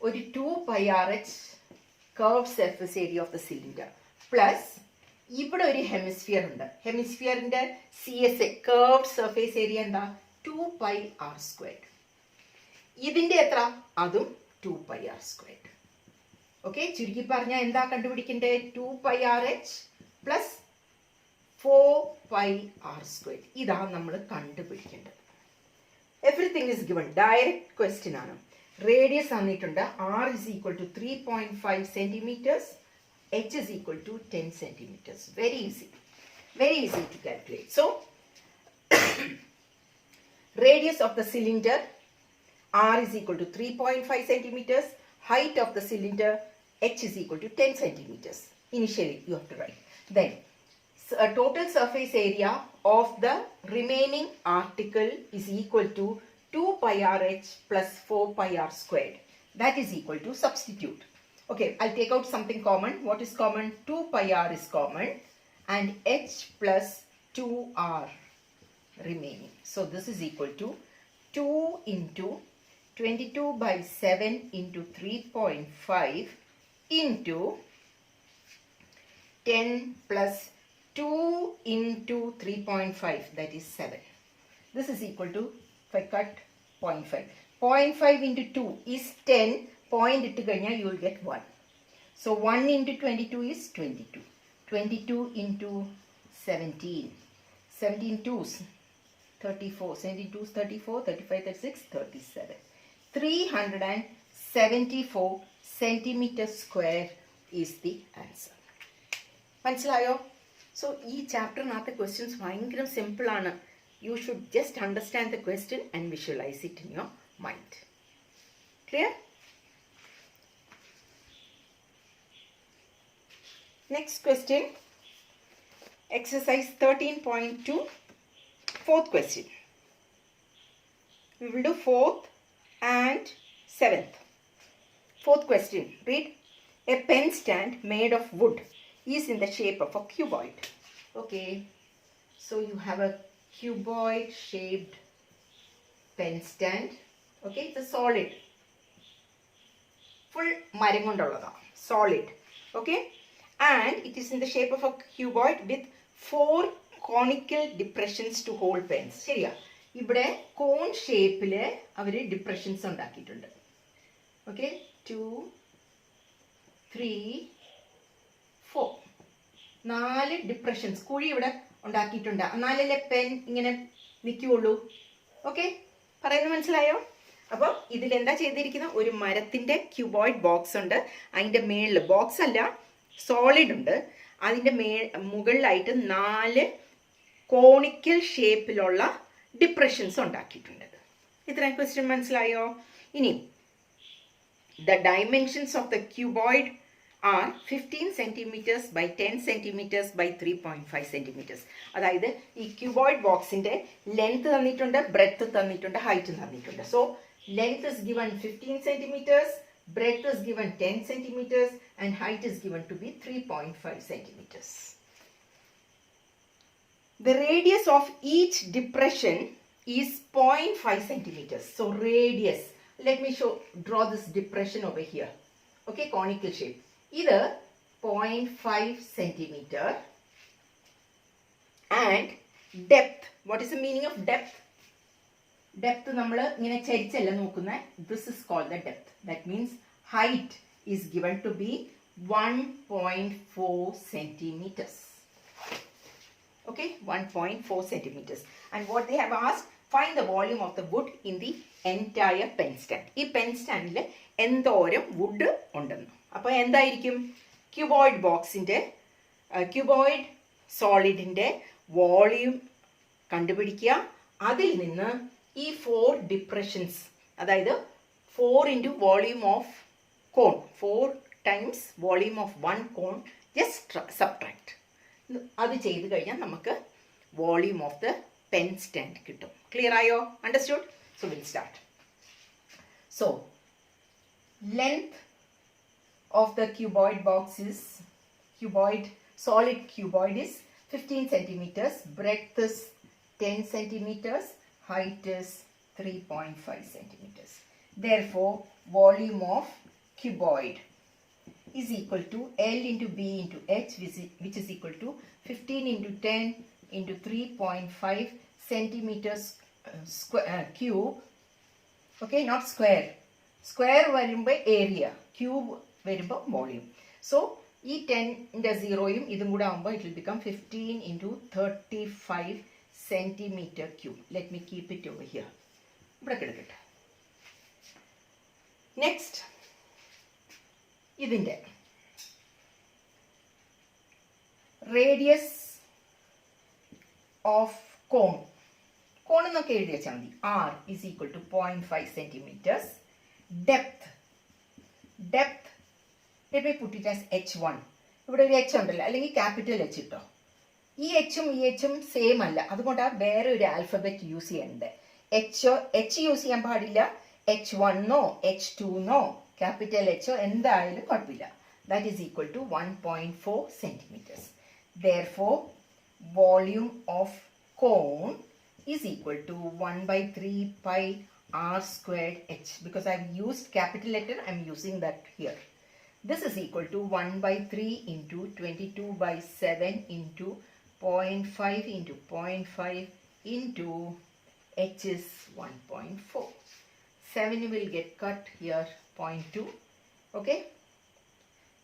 ഒരു 2πRH curve surface area of the cylinder plus ഇവിടെ ഒരു ഹെമിസ്ഫിയർ ഉണ്ട്. ഹെമിസ്ഫിയറിന്റെ CSA കർവ്ഡ് സർഫേസ് ഏരിയ എന്താ? 2πr². ഇതിന്റെ എത്ര? അതും 2πr². ഓക്കെ, ചുരുക്കി പറഞ്ഞാൽ എന്താ കണ്ടുപിടിക്കേണ്ടത്? 2πrh plus 4πr². ഇതാണ് നമ്മൾ കണ്ടുപിടിക്കേണ്ടത്. Everything is given. Direct question ആണ്. റേഡിയസ് തന്നിട്ടുണ്ട്. r is equal to 3.5 centimeters. h is equal to 10 centimeters. Very easy. Very easy to calculate. So, radius of the cylinder r is equal to 3.5 centimeters. Height of the cylinder h is equal to 10 centimeters. Initially, you have to write. Then, total surface area of the remaining article is equal to 2πrh plus 4πr². That is equal to, substitute. Okay, I'll take out something common. What is common? 2πr is common and h plus 2r remaining. So this is equal to 2 into 22 by 7 into 3.5 into 10 plus 2 into 3.5, that is 7. This is equal to, if I cut 0.5. 0.5 into 2 is 10. Point it together, you will get 1. So 1 into 22 is 22. 22 into 17. 17 2s 34. 17 2s 34. 35 36 37. 374 centimeter square is the answer. മനസ്സിലായോ? So ഈ ചാപ്റ്ററിനകത്തെ questions ഭയങ്കര simple ആണ്. You should just understand the question and visualize it in your mind. Clear? Next question, exercise 13.2, fourth question. We will do fourth and seventh. Fourth question, read. A pen stand made of wood is in the shape of a cuboid. Okay, so you have a cuboid shaped pen stand. Okay, it's a solid. Full മരം കൊണ്ടുള്ളതാണ്, solid. Okay. And it is in the shape of a cuboid with 4 conical depressions to hold pens. ശരിയാ, ഇവിടെ കോൺ ഷേപ്പില് അവർ depressions ഉണ്ടാക്കിയിട്ടുണ്ട്. Okay, 2 3 4 4 depressions, കുഴി ഇവിടെ ഉണ്ടാക്കിയിട്ടുണ്ട്. എന്നാലല്ലേ pen ഇങ്ങനെ നിൽക്കുകയുള്ളൂ. Okay, പറയുന്നത് മനസ്സിലായോ? അപ്പോൾ ഇതിലെന്താ ചെയ്തിരിക്കുന്നത്? ഒരു മരത്തിന്റെ ക്യൂബോയിഡ് ബോക്സ് ഉണ്ട്. അതിന്റെ മേളിൽ ബോക്സ് അല്ല, സോളിഡ് ഉണ്ട്. അതിൻ്റെ മുകളിലായിട്ട് 4 കോണിക്കൽ ഷേപ്പിലുള്ള ഡിപ്രഷൻസ് ഉണ്ടാക്കിയിട്ടുണ്ട്. ഇത്രയും ക്വസ്റ്റ്യൻ മനസ്സിലായോ? ഇനി the dimensions of the cuboid are 15 centimeters by 10 centimeters by 3.5 centimeters. അതായത് ഈ ക്യൂബോയിഡ് ബോക്സിന്റെ ലെങ്ത് തന്നിട്ടുണ്ട്, ബ്രെഡ്ത്ത് തന്നിട്ടുണ്ട്, ഹൈറ്റ് തന്നിട്ടുണ്ട്. So length is given 15 centimeters, breadth is given 10 centimeters and height is given to be 3.5 centimeters. The radius of each depression is 0.5 centimeters. So radius, let me draw this depression over here. Okay, conical shape. Either 0.5 centimeter and depth. What is the meaning of depth? Depth നമ്മൾ ഇങ്ങനെ ചരിച്ചല്ല നോക്കുന്നത്. This is called the depth. That means height is given to be 1.4 centimeters. Okay, 1.4 centimeters. And what they have asked, find the volume of the wood in the entire pen stand. ഈ pen സ്റ്റാൻഡിൽ എന്തോരം would ഉണ്ടെന്ന്. അപ്പോൾ എന്തായിരിക്കും? Cuboid ബോക്സിൻ്റെ cuboid സോളിഡിൻ്റെ volume കണ്ടുപിടിക്കുക. അതിൽ നിന്ന് ഈ 4 ഡിപ്രഷൻസ്, അതായത് 4 into volume of cone, 4 times volume of 1 cone, just subtract. അത് ചെയ്ത് കഴിഞ്ഞാൽ നമുക്ക് volume of the pen stand കിട്ടും. ക്ലിയർ ആയോ? Understood? So will start. So length of the cuboid box is, cuboid solid cuboid is 15 centimeters, breadth is 10 centimeters, height is 3.5 centimeters. Therefore, volume of cuboid is equal to L into B into H, which is equal to 15 into 10 into 3.5 centimeters cube. Okay, not square. Square varumbo area, cube varumbo volume. So, this 10 into 0 it will become 15 into 35 centimeter cube. Let me keep it over here. Next, this radius of cone. Cone R is equal to 0.5 centimeters. Depth. Let me put it as H1. Here is H under capital H. This H same alla. That's why alphabet use H use H1 no, H2 no, capital H that is equal to 1.4 centimeters. Therefore, volume of cone is equal to 1 by 3 pi r squared h. Because I have used capital letter, I am using that here. This is equal to 1 by 3 into 22 by 7 into 0.5 into 0.5 into h is 1.4. 7 will get cut here, 0.2. Okay.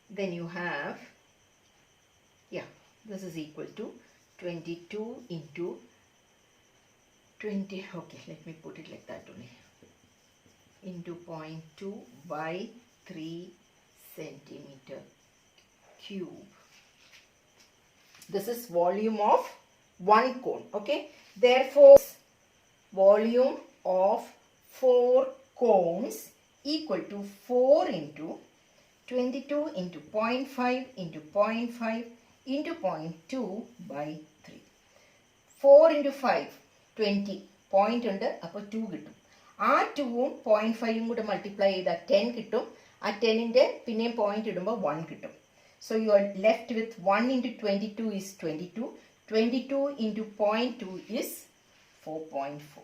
Then you have, this is equal to 22 into 20. Okay, let me put it like that only. Into 0.2 by 3 centimeter cube. This is volume of one cone. Okay. Therefore, volume of 4 cones equal to 4 into 22 into 0.5 into 0.5 into 0.2 by 3. 4 into 5, 20. Point under upper 2 kittum. Aa 2 0.5 multiply that 10 kittum. At 10 inde pinne point idumba 1 kittum. So you are left with 1 into 22 is 22. 22 into 0.2 is 4.4.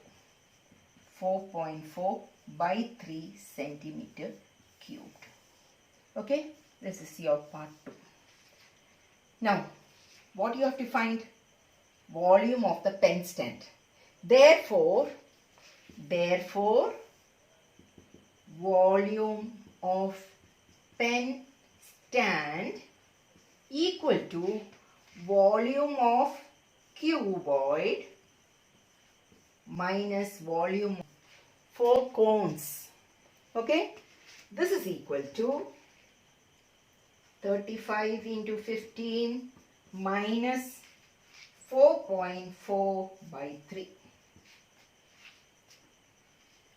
4.4 by 3 centimeter cubed. Okay, this is your part 2. Now, what you have to find? Volume of the pen stand. Therefore, volume of pen stand equal to volume of cuboid minus volume 4 cones. Okay, this is equal to 35 into 15 minus 4.4 by 3.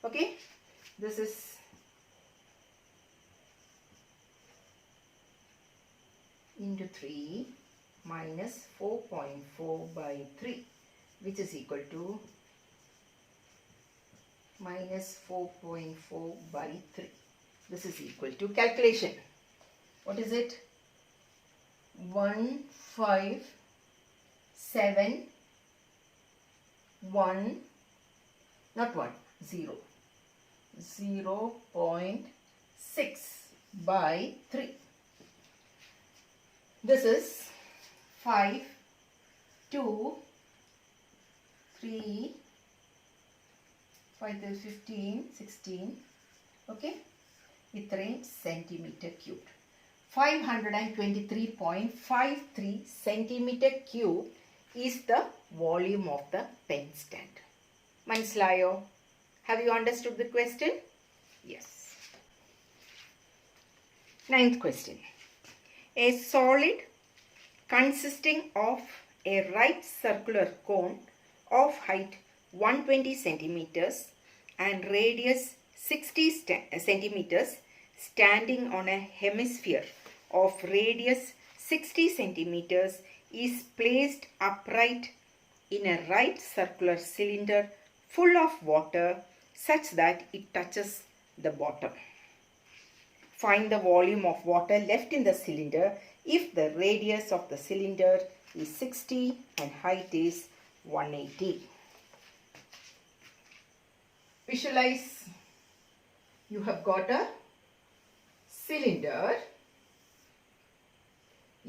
Okay, this is into 3 minus 4.4 by 3, which is equal to minus 4.4 by 3. This is equal to calculation. What is it? 157.1, not 1, 0. 0.6 by 3. This is 5, 2, 3, 5, 15, 16. Okay. Iത്രയും centimeter cubed. 523.53 centimeter cube is the volume of the pen stand. Manslayo? Have you understood the question? Yes. 9th question. A solid consisting of a right circular cone of height 120 centimeters and radius 60 centimeters standing on a hemisphere of radius 60 centimeters is placed upright in a right circular cylinder full of water such that it touches the bottom. Find the volume of water left in the cylinder if the radius of the cylinder is 60 and height is 180. Visualize. You have got a cylinder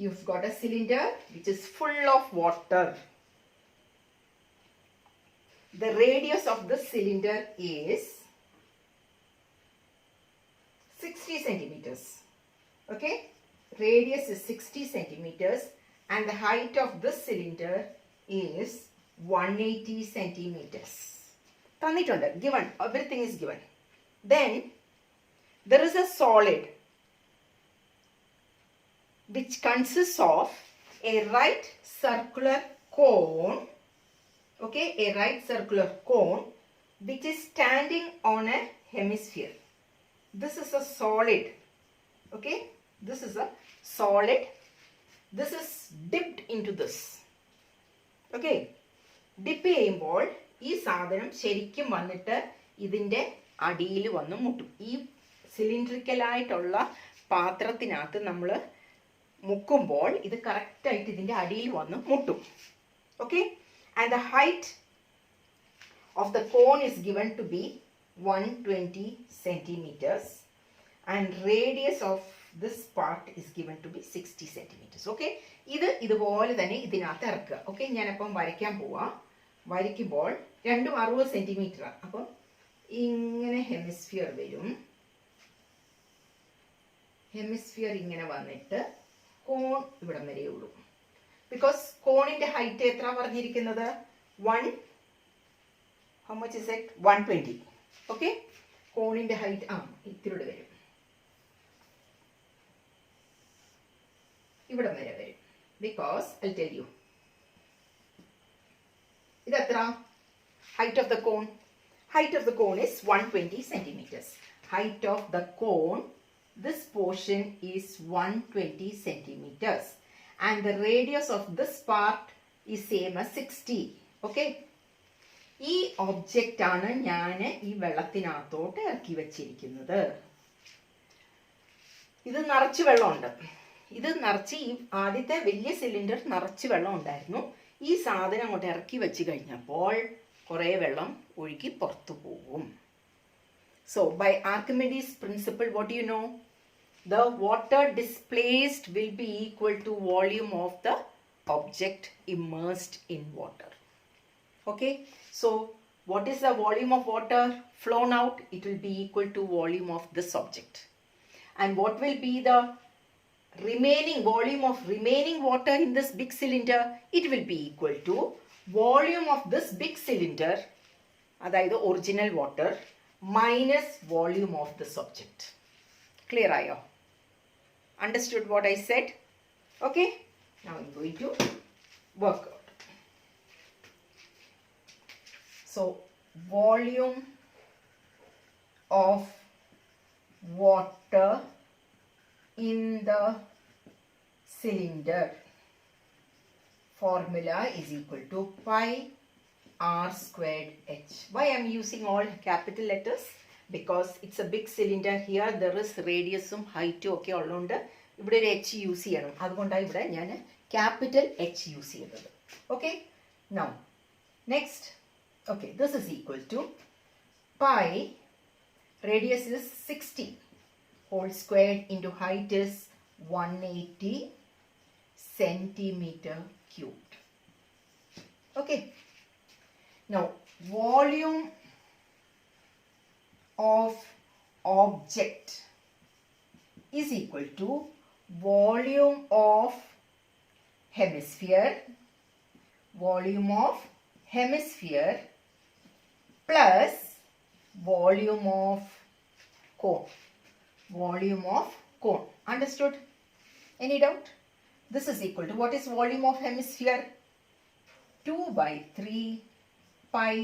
you've got a cylinder which is full of water. The radius of the cylinder is 60 centimeters. Okay, radius is 60 centimeters and the height of this cylinder is 180 centimeters. Given, everything is given. Then there is a solid which consists of a right circular cone, okay, a right circular cone which is standing on a hemisphere. This is a solid, okay, this is a solid, this is dipped into this, okay, dip ചെയ്യുമ്പോൾ ഈ സാധനം ശരിക്കും വന്നിട്ട് ഇതിൻ്റെ അടിയിൽ വന്ന് മുട്ടും. ഈ സിലിണ്ടറിക്കലായിട്ടുള്ള പാത്രത്തിനകത്ത് നമ്മൾ മുക്കുമ്പോൾ ഇത് കറക്റ്റായിട്ട് ഇതിൻ്റെ അടിയിൽ വന്ന് മുട്ടും. Okay, and the height of the cone is given to be 120 centimeters and radius of this part is given to be 60 centimeters. Okay, ഇതുപോലെ തന്നെ ഇതിനകത്ത് ഇറക്കുക. ഓക്കെ, ഞാനപ്പം വരയ്ക്കാൻ പോവാം. വരയ്ക്കുമ്പോൾ രണ്ടും 60 സെന്റിമീറ്റർ. അപ്പം ഇങ്ങനെ ഹെമിസ്ഫിയർ വരും. ഹെമിസ്ഫിയർ ഇങ്ങനെ വന്നിട്ട് കോൺ ഇവിടം വരെ ഉള്ളൂ. ബിക്കോസ് കോണിന്റെ ഹൈറ്റ് എത്ര പറഞ്ഞിരിക്കുന്നത്? 120. ഓക്കെ, കോണിന്റെ ഹൈറ്റ് ഇത്തിരിയുടെ വരും, ഇവിടം വരെ വരും. ബിക്കോസ് ഐ ടെൽ യു, ഇതെത്ര height of the cone? Height of the cone is 120 centimeters. Height of the cone, this portion is 120 centimeters and the radius of this part is same as 60. Okay, ഈ object ആണ് ഞാൻ ഈ വെള്ളത്തിനകത്തോട്ട് ഇറക്കി വെച്ചിരിക്കുന്നത്. ഇത് നിറച്ച് വെള്ളമുണ്ട്. ഇത് നിറച്ച് ഈ ആദ്യത്തെ വലിയ സിലിണ്ടർ നിറച്ച് വെള്ളം ഉണ്ടായിരുന്നു. ഈ സാധനം അങ്ങോട്ട് ഇറക്കി വെച്ച് കഴിഞ്ഞപ്പോൾ കുറേ വെള്ളം ഒഴുകി പുറത്തു പോകും. So by Archimedes' principle, what do you know? The water displaced will be equal to volume of the object immersed in water. Okay, so what is the volume of water flown out? It will be equal to volume of this object. And what will be the remaining volume of remaining water in this big cylinder? It will be equal to volume of this big cylinder, that is original water, minus volume of this object. Clear ayo? Understood what I said? Okay, now I'm going to work out. So volume of water in the cylinder formula is equal to pi r squared h. Why I am using all capital letters? Because it's a big cylinder. Here there is radiusum heightum ഒക്കെ ഉള്ളതുകൊണ്ട് ഇവിടെ ഒരു h use ചെയ്യണം. അതുകൊണ്ടാണ് ഇവിടെ ഞാൻ capital H use ചെയ്തത്. Okay, now next. Okay, this is equal to pi, radius is 60 whole squared into height is 180 centimeter cubed. Okay, now volume of object is equal to volume of hemisphere, volume of hemisphere plus volume of cone. Volume of cone. Understood? Any doubt? This is equal to, what is volume of hemisphere? 2/3 pi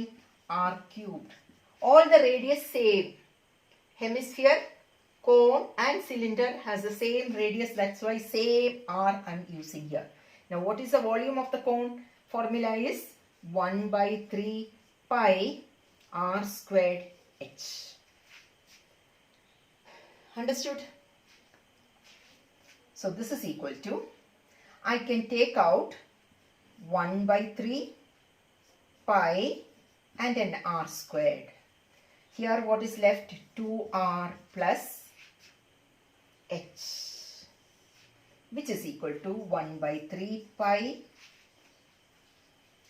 r cubed. All the radius same. Hemisphere, cone and cylinder has the same radius. That's why same r I'm using here. Now what is the volume of the cone? Formula is 1/3 pi r squared h. Understood? So this is equal to, I can take out 1/3 pi and an r squared. Here what is left? 2r plus h. which is equal to 1 by 3 pi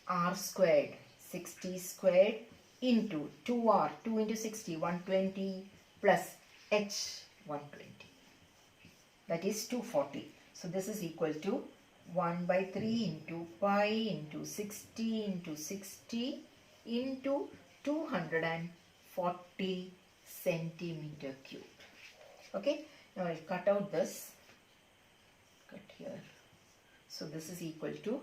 r squared 60 squared into 2r, 2 into 60, 120 plus h 120. That is 240. So this is equal to 1 by 3 into pi into 60 into 60 into 240 centimeter cube. Okay, now I'll cut out this. Cut here. So this is equal to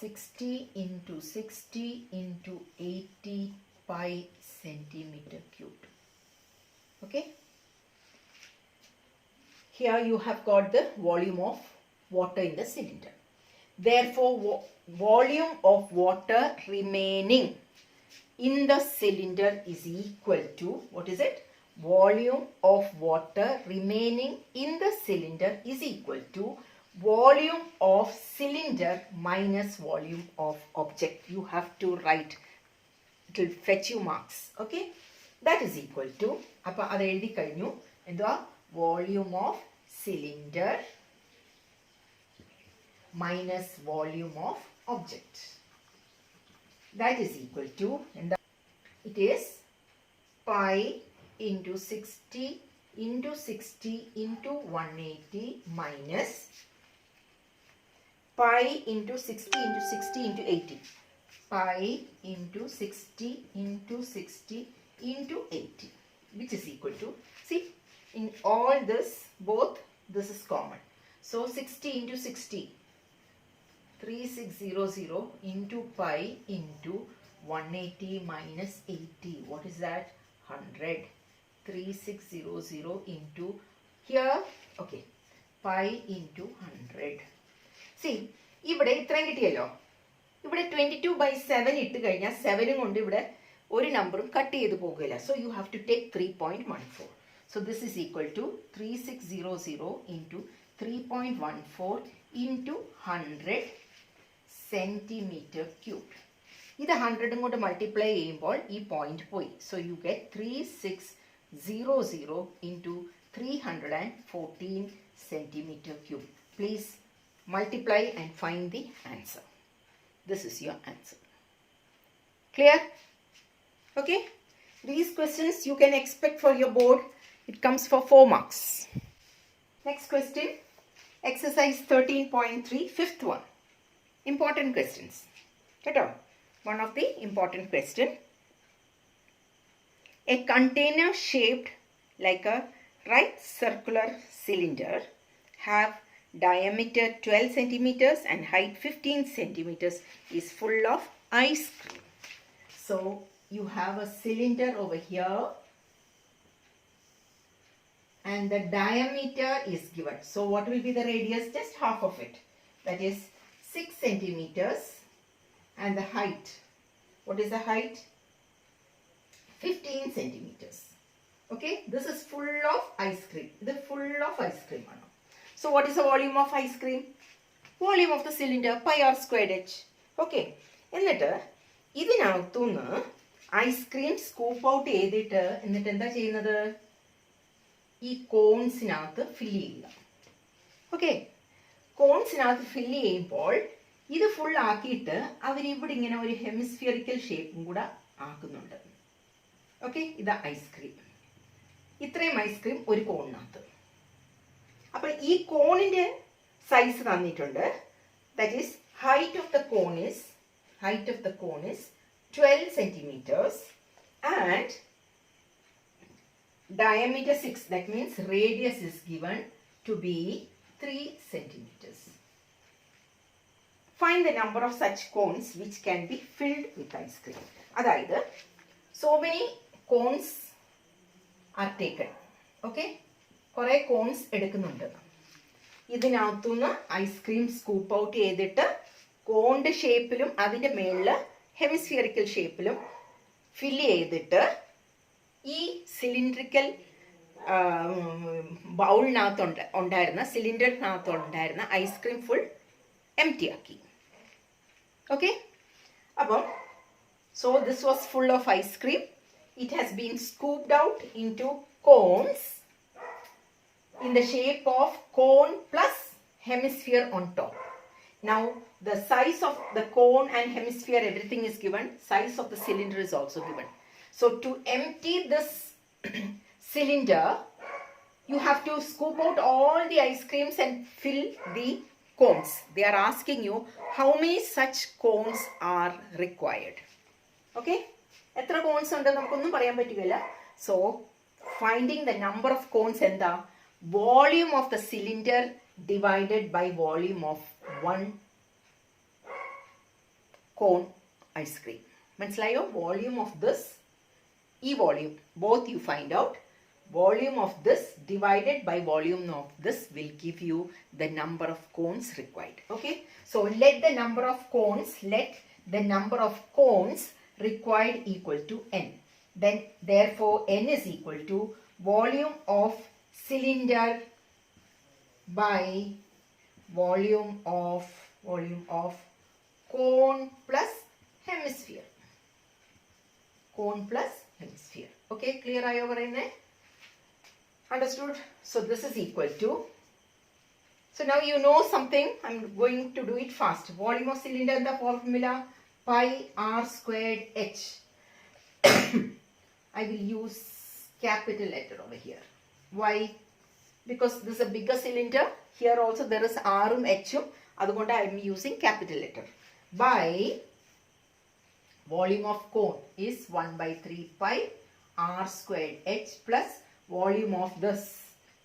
60 into 60 into 80 pi centimeter cube. Okay. Here you have got the volume of water in the cylinder. Therefore, volume of water remaining in the cylinder is equal to, what is it? Volume of water remaining in the cylinder is equal to volume of cylinder minus volume of object. You have to write, it will fetch you marks. Okay, that is equal to, appa adu ezhuthi kazhinju endha volume of cylinder minus volume of object. That is equal to, and it is pi into 60 into 60 into 180 minus pi into 60 into 60 into 80. Pi into 60 into 60 into 80, which is equal to, see, in all this, both this is common. So 60 into 60, 3600 into pi into 180 minus 80. What is that? 100. 3600 into here, okay, pi into 100. See, ഇവിടെ ഇത്രയും കിട്ടിയല്ലോ. ഇവിടെ 22 by 7 ഇട്ട് കഴിഞ്ഞാൽ 7 കൊണ്ട് ഇവിടെ ഒരു നമ്പറും കട്ട് ചെയ്ത് പോകില്ല. So you have to take 3.14. So this is equal to 3600 into 3.14 into 100 centimeter cube. ഇത് 100 കൊണ്ട് മൾട്ടിപ്ലൈ ചെയ്യുമ്പോൾ ഈ പോയിന്റ് പോയി. So you get 3600 into 314 centimeter cube. Please multiply and find the answer. This is your answer. Clear? Okay. These questions you can expect for your board. It comes for 4 marks. Next question. Exercise 13.3, fifth one. Important questions. Get out. One of the important question. A container shaped like a right circular cylinder have diameter 12 centimeters and height 15 centimeters is full of ice cream. So you have a cylinder over here and the diameter is given. So what will be the radius? Just half of it. That is 6 centimeters and the height. What is the height? 15 centimeters. Okay, this is full of ice cream. This is full of ice cream. So what is the volume of ice cream? Volume of the cylinder pi r squared h. Okay, എന്നിട്ട് ഇതിനകത്തുനിന്ന് ice cream scoop out ചെയ്തിട്ട് എന്നിട്ട് എന്താ ചെയ്യുന്നത്? ഈ കോൺസിനകത്ത് fill ചെയ്യുക. Okay, കോൺസിനകത്ത് fill ചെയ്യുമ്പോൾ ഇത് ഫുൾ ആക്കിയിട്ട് അവരിവിടെ ഇങ്ങനെ ഒരു ഹെമിസ്ഫിയറിക്കൽ ഷേപ്പും കൂടെ ആക്കുന്നുണ്ട്. ഓക്കെ, ഇത് ഐസ്ക്രീം. ഇത്രയും ഐസ്ക്രീം ഒരു കോണിനകത്ത്. അപ്പോൾ ഈ കോണിന്റെ സൈസ് തന്നിട്ടുണ്ട്. That is height of the cone is 12 centimeters and diameter 6. That means radius is given to be 3 centimeters. Find the number of such cones which can be filled with ice cream. അതായത് so many cones are taken. Okay, കുറേ cons എടുക്കുന്നുണ്ട്. ഇതിനകത്തുനിന്ന് ice cream scoop out ചെയ്തിട്ട് കോണിന്റെ ഷേപ്പിലും അതിൻ്റെ മേളിൽ ഹെമിസ്ഫിയറിക്കൽ ഷേപ്പിലും fill ചെയ്തിട്ട് ഈ സിലിണ്ടറിക്കൽ ബൗളിനകത്ത് ഉണ്ടായിരുന്ന സിലിണ്ടറിനകത്ത് ഉണ്ടായിരുന്ന ഐസ്ക്രീം ഫുൾ എംറ്റി ആക്കി. ഓക്കെ, അപ്പം so this was full of ice cream. It has been scooped out into cones in the shape of cone plus hemisphere on top. Now the size of the cone and hemisphere, everything is given. Size of the cylinder is also given. So to empty this cylinder, you have to scoop out all the ice creams and fill the cones. They are asking you how many such cones are required. Okay? എത്ര cons ഉണ്ട് നമുക്കൊന്നും പറയാൻ പറ്റുകയില്ല. So finding the number of cones എന്താ? Volume of the cylinder divided by volume of one cone ice cream. മനസ്സിലായോ? Volume of this, ഈ volume, both you find out. Volume of this divided by volume of this will give you the number of cones required. Okay? So let the number of cones required equal to n. Then therefore n is equal to volume of cylinder by volume of cone plus hemisphere. Cone plus hemisphere. Okay, clear ayo parayunne? Understood? So this is equal to, so now you know something. I'm going to do it fast. Volume of cylinder in the formula pi r squared h. I will use capital letter over here. Why? Because this is a bigger cylinder. Here also there is r um h um. അതുകൊണ്ട് I am using capital letter. By volume of cone is 1 by 3 pi r squared h plus volume of this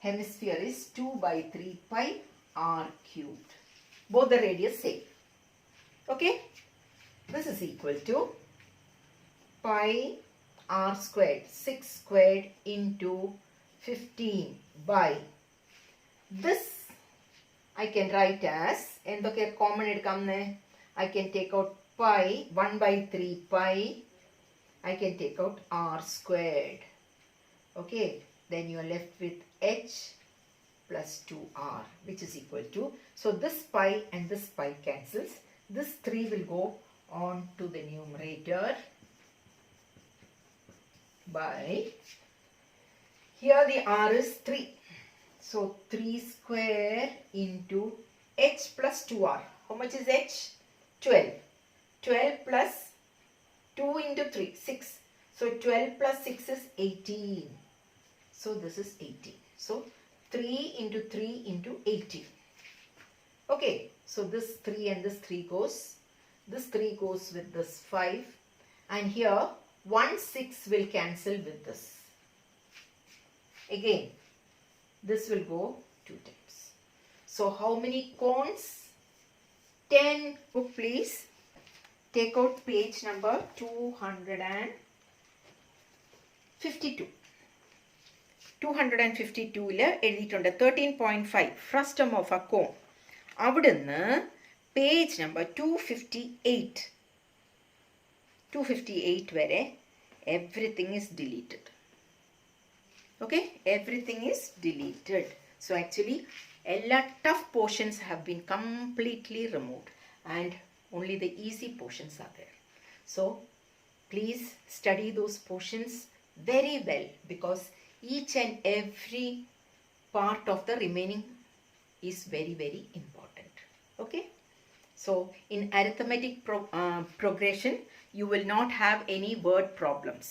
hemisphere is 2 by 3 pi r cubed. Both the radius same. Okay? This is equal to pi r squared, 6 squared into 15 by this I can write as, എന്തൊക്കെ common എടുക്കാമെന്ന്? I can take out pi, 1 by 3 pi, I can take out r squared. Okay, then you are left with h plus 2r, which is equal to, so this pi and this pi cancels. This 3 will go on to the numerator by, here the r is 3. So 3 square into h plus 2r. How much is h? 12. 12 plus 2 into 3, 6. So 12 plus 6 is 18. So this is 18. So 3 into 3 into 18. Okay. So this 3 and this 3 goes. This 3 goes with this 5. And here 1 6 will cancel with this. Again, this will go 2 times. So how many cones? 10. Book please. Take out page number 252. 252 എഴുതിയിട്ടുണ്ട് 13.5 frustum of a cone. അവിടുന്ന് page number 258 വരെ everything is deleted. Okay, everything is deleted. So actually എല്ലാ tough portions have been completely removed and only the easy portions are there. So please study those portions very well, because each and every part of the remaining is very, very important. Okay? So in arithmetic progression, you will not have any word problems.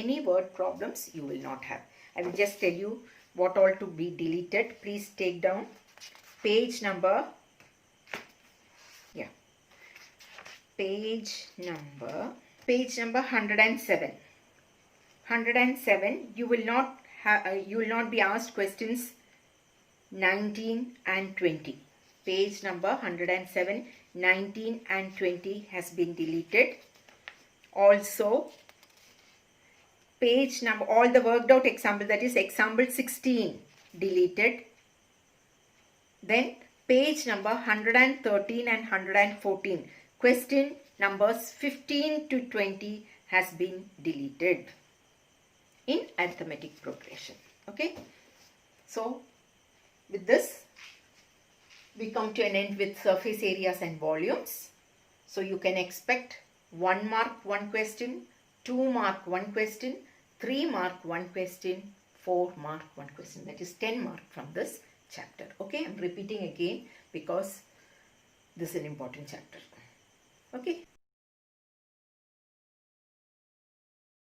Any word problems you will not have. I will just tell you what all to be deleted. Please take down page number, page number 107. 107, you will not be asked questions 19 and 20. Page number 107, 19 and 20 has been deleted. Also, page number, all the worked out example, that is example 16, deleted. Then page number 113 and 114, question numbers 15 to 20 has been deleted in arithmetic progression. Okay? So with this we come to an end with surface areas and volumes. So you can expect 1 mark 1 question, 2 mark 1 question, 3 mark 1 question, 4 mark 1 question. That is 10 mark from this chapter. Okay, I'm repeating again because this is an important chapter. Okay.